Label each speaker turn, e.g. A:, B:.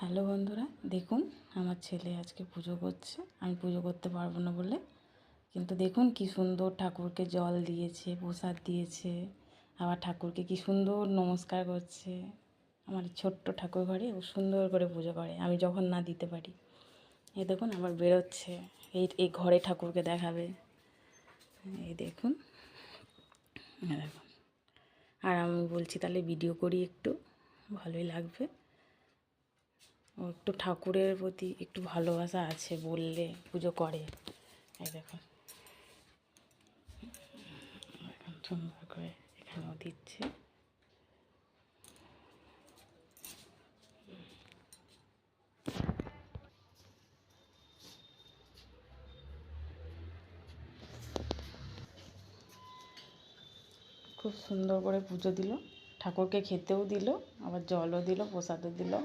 A: Hello বন্ধুরা, দেখুন আমার ছেলে আজকে পুজো করছে। আমি পুজো করতে পারবো না বলে, কিন্তু দেখুন কি সুন্দর ঠাকুরকে জল দিয়েছে, প্রসাদ দিয়েছে, আবার ঠাকুরকে কি সুন্দর নমস্কার করছে। আমার ছোট্ট ঠাকুর ঘরে ও সুন্দর করে পুজো করে, আমি যখন না দিতে পারি। এই দেখুন আবার বেরোচ্ছে, এই ঘরে ঠাকুরকে দেখাবে। এই দেখুন, দেখুন। আর আমি বলছি তাহলে ভিডিও করি, একটু ভালোই লাগবে। ও একটু ঠাকুরের প্রতি একটু ভালোবাসা আছে বললে পুজো করে। এই দেখুন, এখন সুন্দর করে এখানেও দিচ্ছে। খুব সুন্দর করে পুজো দিল, ঠাকুরকে খেতেও দিল, আবার জলও দিল, প্রসাদও দিল।